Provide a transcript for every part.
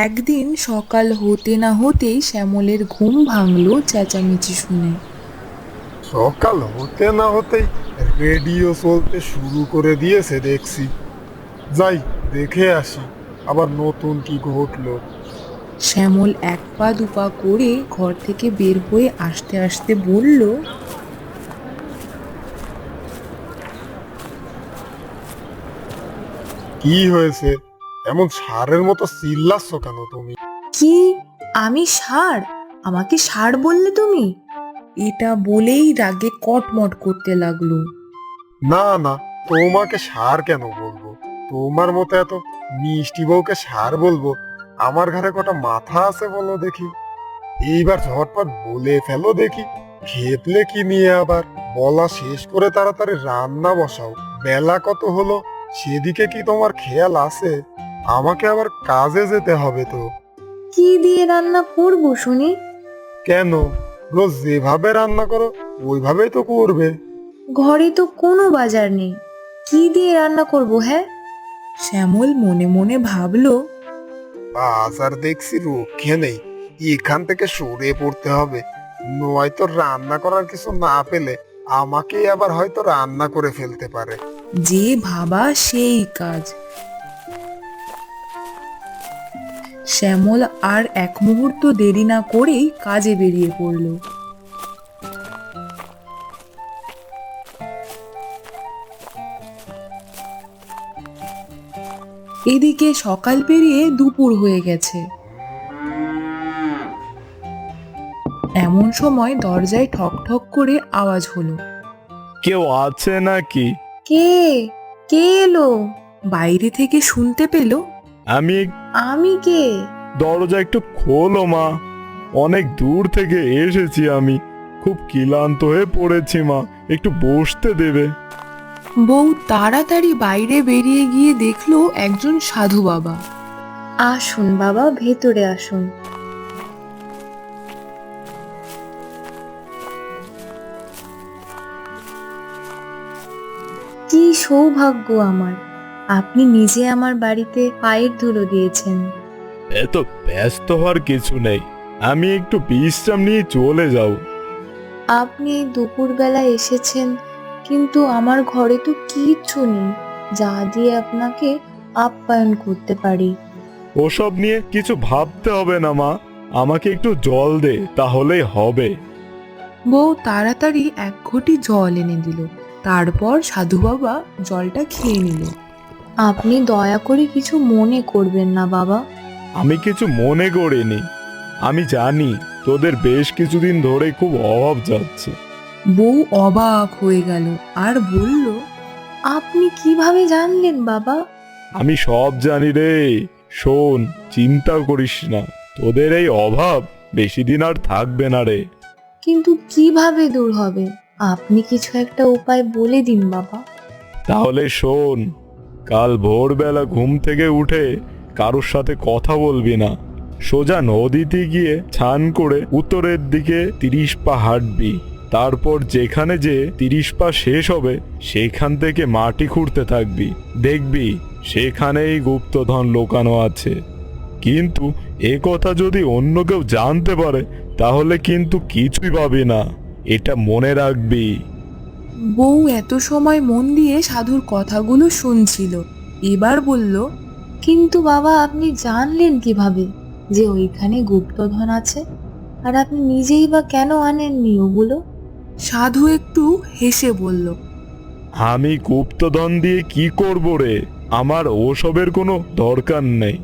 একদিন সকাল হতে না হতেই শ্যামলের ঘুম ভাঙলো চেঁচামেচি শুনে। সকাল হতে না হতেই রেডিও চলতে শুরু করে দিয়েছে দেখছি। যাই, দেখে আসি আবার নতুন কি ঘটলো। শ্যামল এক পা দুপা করে ঘর থেকে বের হয়ে আসতে আসতে বলল, কি হয়েছে? এমন ষাঁড়ের মতো চিল্লাচ্ছ কেন তুমি? কি? আমি ষাঁড়? আমাকে ষাঁড় বললে তুমি? এটা বলেই রাগে কটমট করতে লাগলো। না না, তোমাকে ষাঁড় কেন বলবো? তোমার মতো এত মিষ্টি বউকে ষাঁড় বলবো? আমার ঘরে কটা মাথা আছে বলো দেখি। এইবার ঝটপট বলে ফেলো দেখি, খেপলে কি নিয়ে আবার? বলা শেষ করে তাড়াতাড়ি রান্না বসাও। বেলা কত হলো সেদিকে কি তোমার খেয়াল আছে? আমাকে আবার কাজে যেতে হবে তো। কি দিয়ে রান্না করব শুনি? কেন? রোজ যেভাবে রান্না করো ওইভাবেই তো করবে। ঘরে তো কোনো বাজার নেই, কি দিয়ে রান্না করব? হ্যাঁ, শ্যামল মনে মনে ভাবলো। বাজার দেখছি রক্ষে নেই, এখান থেকে সরে পড়তে হবে। নয়তো রান্না করার কিছু না পেলে আমাকেই আবার হয়তো রান্না করে ফেলতে পারে। যে ভাবা সেই কাজ। শ্যামল আর এক মুহূর্ত দেরি না করেই কাজে বেরিয়ে পড়ল। এদিকে সকাল পেরিয়ে দুপুর হয়ে গেছে। এমন সময় দরজায় ঠক ঠক করে আওয়াজ হলো। কেউ আছে নাকি? কে? কে এলো? বাইরে থেকে শুনতে পেল। আমি আমি কে? দরজা একটু খোলো মা, অনেক দূর থেকে এসেছি আমি, খুব ক্লান্ত হয়ে পড়েছি মা, একটু বসতে দেবে? বউ তাড়াতাড়ি বাইরে বেরিয়ে গিয়ে দেখলো একজন সাধু বাবা। আসুন বাবা, ভেতরে আসুন। কি সৌভাগ্য আমার, আপনি নিজে আমার বাড়িতে পায়ের ধুলো দিয়েছেন। এত ব্যস্ত হওয়ার কিছু নেই, আমি একটু বিশ্রাম নিয়ে চলে যাও। আপনি এই দুপুরবেলা এসেছেন, কিন্তু আমার ঘরে তো কিচ্ছু নেই যা দিয়ে আপনাকে আপ্যায়ন করতে পারি। ওসব নিয়ে কিছু ভাবতে হবে না মা, আমাকে একটু জল দে তাহলেই হবে। বউ তাড়াতাড়ি এক ঘটি জল এনে দিল। তারপর সাধু বাবা জলটা খেয়ে নিল। আপনি দয়া করে কিছু মনে করবেন না বাবা। আমি কিছু মনে করিনি, আমি জানি তোদের বেশ কিছুদিন ধরে খুব অভাব যাচ্ছে। বউ অবাক হয়ে গেল আর বলল, আপনি কিভাবে জানলেন বাবা? আমি সব জানি রে, শোন, চিন্তা করিস না, তোদের এই অভাব বেশি দিন আর থাকবে না রে। কিন্তু কিভাবে দূর হবে? আপনি কিছু একটা উপায় বলে দিন বাবা। তাহলে শোন, কাল ভোরবেলা ঘুম থেকে উঠে কারোর সাথে কথা বলবি না, সোজা নদীতে গিয়ে স্নান করে উত্তরের দিকে 30 পা হাঁটবি। তারপর যেখানে যে 30 পা শেষ হবে সেখান থেকে মাটি খুঁড়তে থাকবি, দেখবি সেখানেই গুপ্তধন লুকানো আছে। কিন্তু এ কথা যদি অন্য কেউ জানতে পারে তাহলে কিন্তু কিছুই পাবি না, এটা মনে রাখবি। বউ এত সময় মন দিয়ে সাধুর কথাগুলো শুনছিল। এবার বলল, কিন্তু বাবা আপনি জানলেন কিভাবে যে ওইখানে গুপ্তধন আছে? আর আপনি নিজেই বা কেন আনেননি ওগুলো? সাধু একটু হেসে বলল, আমি গুপ্তধন দিয়ে কি করব রে, আমার ওসবের কোনো দরকার নেই।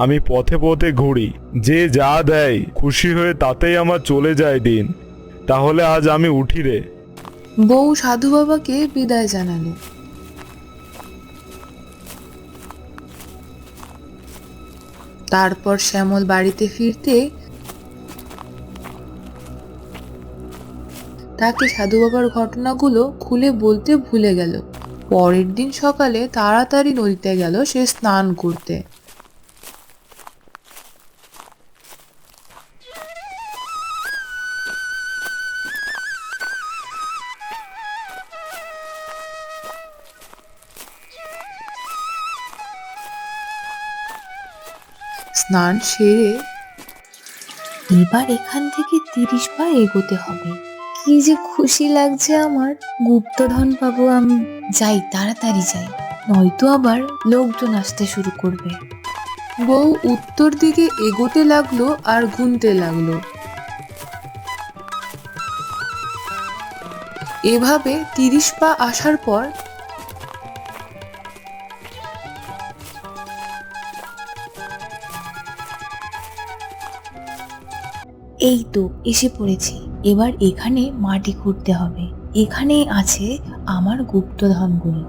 আমি পথে পথে ঘুরি, যে যা দেয় খুশি হয়ে তাতেই আমার চলে যায় দিন। তাহলে আজ আমি উঠি রে। বউ সাধু বাবাকে বিদায় জানালো। তারপর শ্যামল বাড়িতে ফিরতে তাকে সাধু বাবার ঘটনাগুলো খুলে বলতে ভুলে গেল। পরের দিন সকালে তাড়াতাড়ি নদীতে গেল সে স্নান করতে। স্নান সেরে এবার এখান থেকে 30 পা এগোতে হবে। কি যে খুশি লাগছে আমার, গুপ্তধন পাবো আমি। যাই, তাড়াতাড়ি যাই, নয়তো আবার লোকজন আসতে শুরু করবে। বউ উত্তর দিকে এগোতে লাগলো আর গুনতে লাগলো। এভাবে 30 পা আসার পর এই তো এসে পড়েছি। এবার এখানে মাটি খুঁড়তে হবে, এখানেই আছে আমার গুপ্তধনগুলো।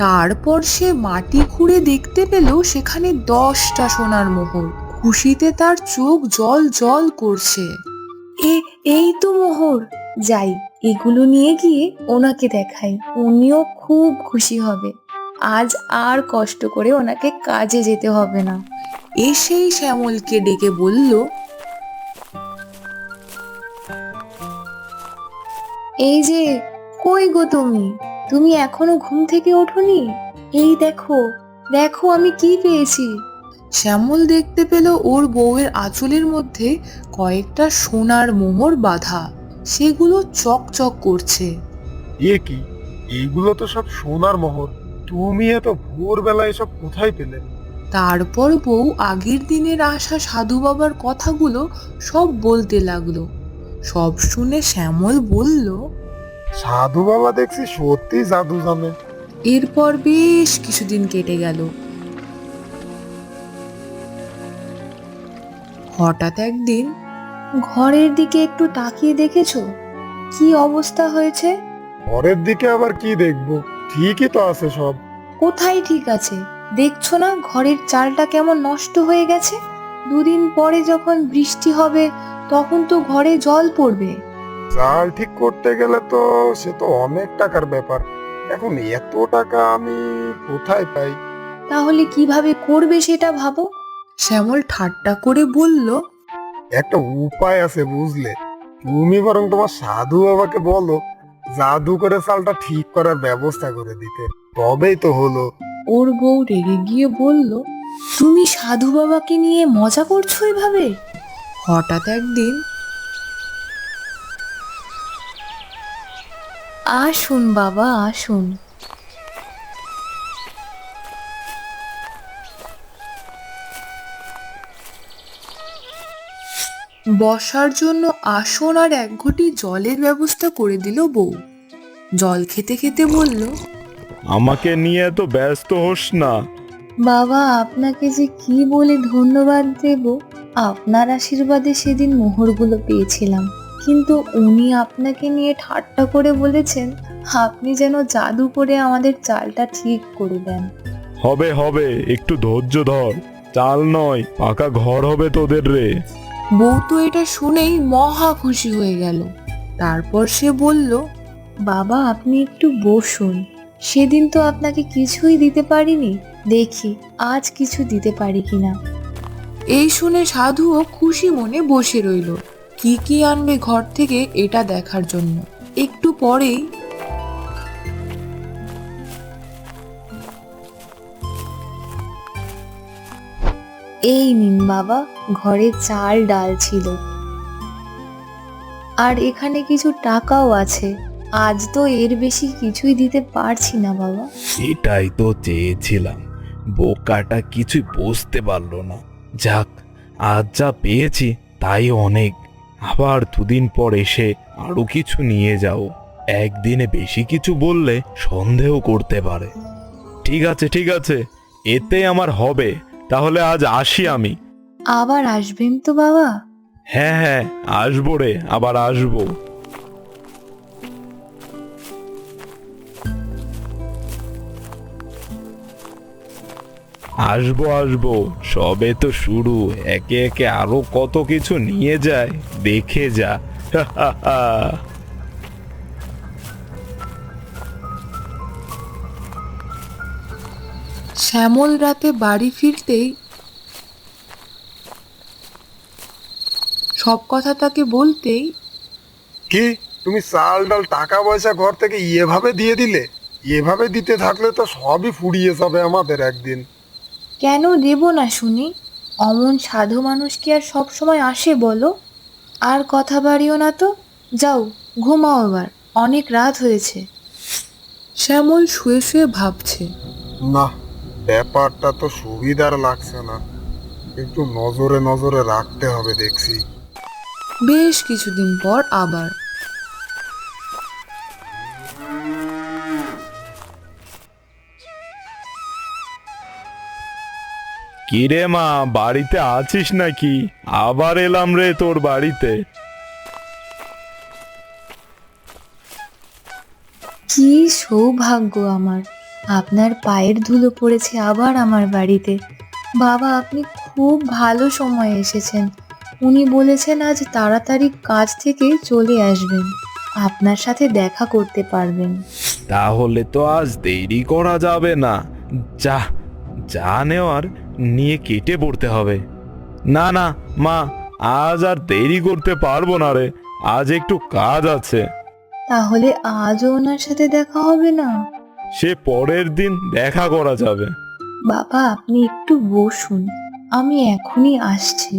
তারপর সে মাটি খুঁড়ে দেখতে পেল সেখানে 10টা সোনার মোহর। খুশিতে তার চোখ জল জল করছে। এই তো মোহর, যাই এগুলো নিয়ে গিয়ে ওনাকে দেখাই, উনিও খুব খুশি হবে। আজ আর কষ্ট করে ওনাকে কাজে যেতে হবে না। এসেই শ্যামলকে ডেকে বলল, এই যে, কই গো তুমি? তুমি এখনো ঘুম থেকে ওঠোনি? এই দেখো দেখো আমি কি পেয়েছি। শ্যামল দেখতে পেল ওর বউয়ের আঁচলের মধ্যে কয়েকটা সোনার মোহর বাঁধা, সেগুলো চকচক করছে। এ কি, এইগুলো তো সব সোনার মোহর। তুমি এত ভোরবেলা এসব কোথায় পেলে? তারপর বউ আগের দিনের আসা সাধু বাবার কথাগুলো সব বলতে লাগলো। সব শুনে শ্যামল বলল, সাধু বাবা দেখছি সত্যি জাদু জানে। এরপর বেশ কিছুদিন কেটে গেল। হঠাৎ একদিন, ঘরের দিকে একটু তাকিয়ে দেখেছো কি অবস্থা হয়েছে? পরের দিকে আবার কি দেখবো, ঠিকই তো আছে সব। কোথায় ঠিক আছে? দেখছো না ঘরের চালটা কেমন নষ্ট হয়ে গেছে? দুদিন পরে যখন বৃষ্টি হবে তখন তো ঘরে জল পড়বে। চাল ঠিক করতে গেলে তো সে তো অনেক টাকার ব্যাপার। এখন এত টাকা আমি কোথায় পাই? তাহলে কিভাবে করবে সেটা ভাবো। শ্যামল ঠাট্টা করে বলল, একটা উপায় আছে বুঝলে। তুমি বরং তোমার সাধু বাবাকে বলো জাদু করে চালটা ঠিক করার ব্যবস্থা করে দিতে, তবেই তো হলো। ওর বউ রেগে গিয়ে বলল, তুমি সাধু বাবাকে নিয়ে মজা করছো এভাবে? হঠাৎ একদিন, আসুন বাবা আসুন। বসার জন্য আসন আর এক ঘটি জলের ব্যবস্থা করে দিল বউ। জল খেতে খেতে বলল, আমাকে নিয়ে এত ব্যস্ত হোস না। বাবা আপনাকে যে কি বলে ধন্যবাদ দেব। আপনার আশীর্বাদে সেদিন মোহরগুলো পেয়েছিলাম, কিন্তু উনি আপনাকে নিয়ে ঠাট্টা করে বলেছেন আপনি যেন জাদু করে আমাদের চালটা ঠিক করে দেন। হবে হবে, একটু ধৈর্য ধর। চাল নয়, পাকা ঘর হবে তোদের রে। বউ তো এটা শুনেই মহা খুশি হয়ে গেল। তারপর সে বলল, বাবা আপনি একটু বসুন, সেদিন তো আপনাকে কিছুই দিতে পারিনি, দেখি আজ কিছু দিতে পারি কিনা। এই শুনে সাধুও খুশি মনে বসে রইল, কি কি আনবে ঘর থেকে এটা দেখার জন্য। একটু পরেই এই নিন বাবা, ঘরে চাল ডাল ছিল, আর এখানে কিছু টাকাও আছে। আজ তো এর বেশি কিছুই দিতে পারছি না বাবা। এটাই তো চেয়েছিলাম, বোকাটা কিছুই বুঝতে পারলো না। যাক, আজ যা পেয়েছি তাই অনেক। আবার দুদিন পর এসে আরো কিছু নিয়ে যাও। একদিনে বেশি কিছু বললে সন্দেহ করতে পারে। ঠিক আছে ঠিক আছে, এতে আমার হবে। তাহলে আজ আসি আমি। আবার আসবেন তো বাবা? হ্যাঁ হ্যাঁ, আসবো রে, আবার আসবো। আসবো আসবো, সবে তো শুরু। একে একে আরো কত কিছু নিয়ে যায়, দেখে যা। শ্যামল রাতে বাড়ি ফিরতেই সব কথা তাকে বলতেই, কি, তুমি চাল ডাল টাকা পয়সা ঘর থেকে এভাবে দিয়ে দিলে? এভাবে দিতে থাকলে তো সবই ফুরিয়ে যাবে আমাদের একদিন। কেন দেব না শুনি? অমন সাধু মানুষ কি আর সব সময় আসে বলো? আর কথা বাড়িও না তো, যাও ঘুমাও এবার, অনেক রাত হয়েছে। শ্যামল শুয়ে শুয়ে ভাবছে। না, ব্যাপারটা তো সুবিধার লাগছে না, একটু নজরে নজরে রাখতে হবে দেখছি। বেশ কিছুদিন পর আবার কিরে মা, বাড়িতে আছিস নাকি? আবার এলাম রে তোর বাড়িতে। কি সৌভাগ্য আমার, আপনার পায়ের ধুলো পড়েছে আবার আমার বাড়িতে। বাবা, আপনি খুব ভালো সময়ে এসেছেন। উনি বলেছেন আজ তাড়াতাড়ি কাজ থেকে চলে আসবেন, আপনার সাথে দেখা করতে পারবেন। তাহলে তো আজ দেরি করা যাবে না। যা যা নেওয়ার নিয়ে কেটে পড়তে হবে। না না মা, আজ আর দেরি করতে পারবো না রে, আজ একটু কাজ আছে। তাহলে আজও ওনার সাথে দেখা হবে না? সে পরের দিন দেখা করা যাবে। বাবা, আপনি একটু বসুন, আমি এখনই আসছি।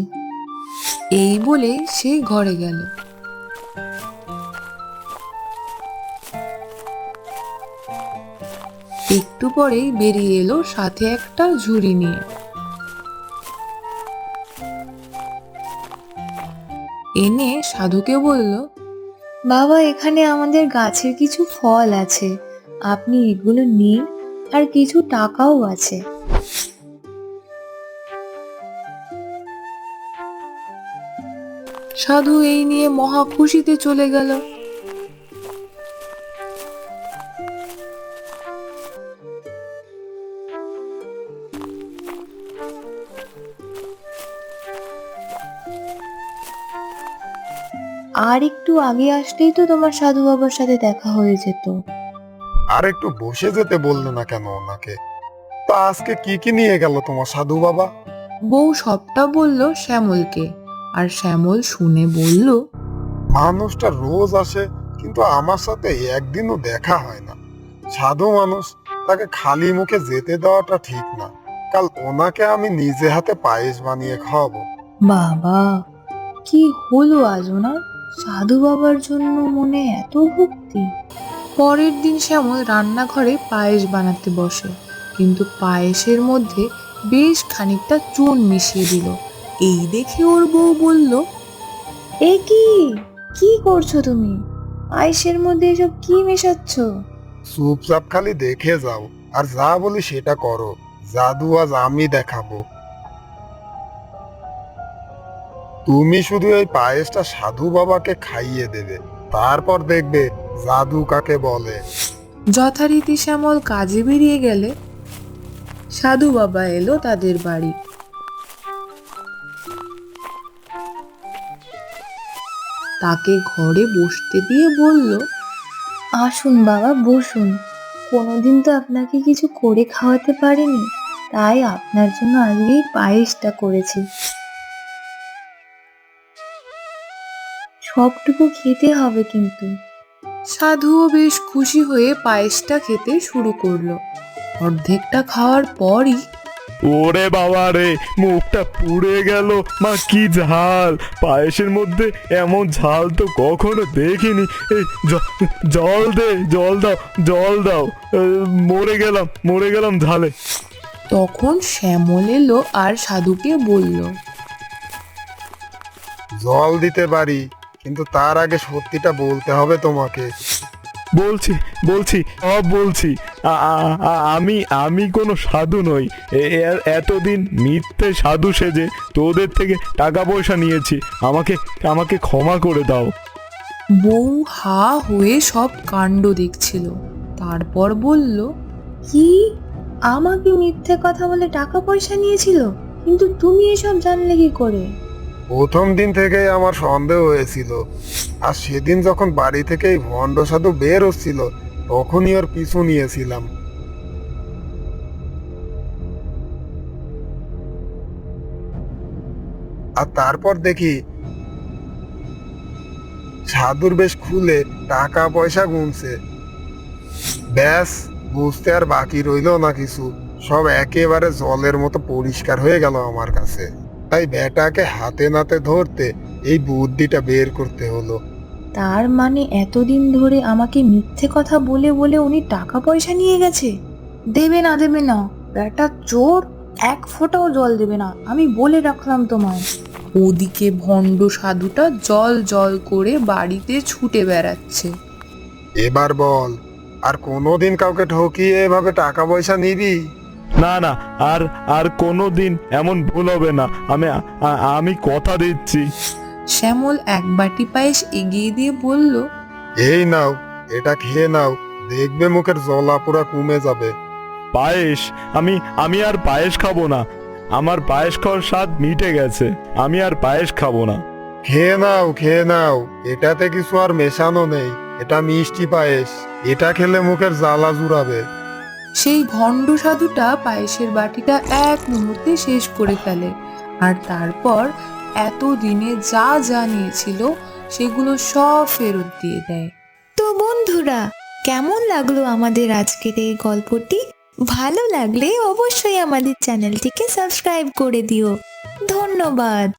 এই বলে সে ঘরে গেল। একটু পরেই বেরিয়ে এলো সাথে একটা ঝুড়ি নিয়ে। এনে সাধুকে বলল, বাবা, এখানে আমাদের গাছের কিছু ফল আছে, আপনি এগুলো নিন, আর কিছু টাকাও আছে। সাধু এই নিয়ে মহা খুশিতে চলে গেল। আর একটু আগে আসলেই তো তোমার সাধু বাবার সাথে দেখা হয়ে যেত। আর একটু বসে যেতে বললে না কেন ওনাকে? তা আজকে কি কি নিয়ে গেল তোমার সাধু বাবা? বউ সবটা বলল শ্যামলকে, আর শ্যামল শুনে বলল, মানুষটা রোজ আসে, কিন্তু আমার সাথে একদিনও দেখা হয় না। সাধু মানুষ, তাকে খালি মুখে যেতে দেওয়াটা ঠিক না। কাল ওনাকে আমি নিজে হাতে পায়েস বানিয়ে খাওয়াবো। বাবা, কি হলো আজ ওনার? সাধু বাবার জন্য মনে এত ভক্তি। পরের দিন শ্যামল রান্নাঘরে পায়েস বানাতে বসে, কিন্তু পায়েসের মধ্যে বেশ খানিকটা চুন মিশিয়ে দিল। এই দেখে ওর বউ বলল, এ কি, কি করছো তুমি? পায়েসের মধ্যে এসব কি মেশাচ্ছ? চুপচাপ খালি দেখে যাও, আর যা বলি সেটা করো। জাদু আজ আমি দেখাবো। তুমি শুধু এই পায়েসটা সাধু বাবাকে খাইয়ে দেবে, তারপর দেখবে জাদু কাকে বলে। যথারীতি শ্যামল কাজে বেরিয়ে গেলে সাধু বাবা এলো তাদের বাড়ি। তাকে ঘরে বসতে দিয়ে বলল, আসুন বাবা, বসুন। কোনোদিন তো আপনাকে কিছু করে খাওয়াতে পারিনি, তাই আপনার জন্য আজকে এই পায়েসটা করেছি। সবটুকু খেতে হবে কিন্তু। সাধুও বেশ খুশি হয়ে পায়েসটা খেতে শুরু করলো। অর্ধেকটা খাওয়ার পরই ওরে বাবা রে, মুখটা পুড়ে গেল। মা, কি ঝাল! পায়েসের মধ্যে এমন ঝাল তো কখনো দেখিনি। এই জল দে, জল দাও, জল দাও। মরে গেলাম ঝালে। তখন শ্যামল এলো আর সাধুকে বলল, জল দিতে পারি, কিন্তু তার আগে সত্যিটা বলতে হবে তোমাকে। বলছি বলছি সব বলছি। আমি কোনো সাধু নই। এতদিন মিথ্যে সাধু সেজে তোদের থেকে টাকা পয়সা নিয়েছি। আমাকে আমাকে ক্ষমা করে দাও। বউ হা হয়ে সব কাণ্ড দেখছিল, তারপর বলল, কি, আমাকে মিথ্যে কথা বলে টাকা পয়সা নিয়েছিল? কিন্তু তুমি এসব জানলে কি করে? প্রথম দিন থেকেই আমার সন্দেহ হয়েছিল, আর সেদিন যখন বাড়ি থেকে এই ভণ্ড সাধু বের হচ্ছিল, তখনই ওর পিছু নিয়েছিলাম। আর তারপর দেখি সাধুর বেশ খুলে টাকা পয়সা গুনছে। ব্যাস, বুঝতে আর বাকি রইলো না কিছু, সব একেবারে জলের মতো পরিষ্কার হয়ে গেল আমার কাছে। তাই বেটাকে হাতে নাতে ধরতে এই বুদ্ধিটা বের করতে হলো। তার মানে এতদিন ধরে আমাকে মিথ্যে কথা বলে বলে উনি টাকা পয়সা নিয়ে গেছে? দেবে না, দেবে না, বেটা চোর, এক ফোঁটাও জল দেবে না, আমি বলে রাখলাম তোমায়। ওদিকে ভণ্ড সাধুটা জল জল করে বাড়িতে ছুটে বেড়াচ্ছে। এবার বল, আর কোনোদিন কাউকে ঠকিয়ে এভাবে টাকা পয়সা নিবি? না না, আর আর কোনোদিন এমন ভুল হবে না। আমি কথা দিচ্ছি। শ্যামল এক বাটি পায়েস এগিয়ে দিয়ে বলল, এই নাও, এটা খেয়ে নাও, দেখবে মুখের জ্বলা পোড়া কমে যাবে। পায়েস? আমি আমি আর পায়েস খাবো না। আমার পায়েস খাওয়ার স্বাদ মিটে গেছে। আমি আর পায়েস খাবো না। খেয়ে নাও, খেয়ে নাও, এটাতে কিছু আর মেশানো নেই, এটা মিষ্টি পায়েস, এটা খেলে মুখের জ্বালা জুড়াবে। সেই ভণ্ড সাধুটা পায়েসের বাটিটা এক মুহূর্তে শেষ করে ফেলে, আর তারপর এতদিনে যা যা নিয়েছিল সেগুলো সব ফেরত দিয়ে দেয়। তো বন্ধুরা, কেমন লাগলো আমাদের আজকের এই গল্পটি? ভালো লাগলে অবশ্যই আমাদের চ্যানেলটিকে সাবস্ক্রাইব করে দিও। ধন্যবাদ।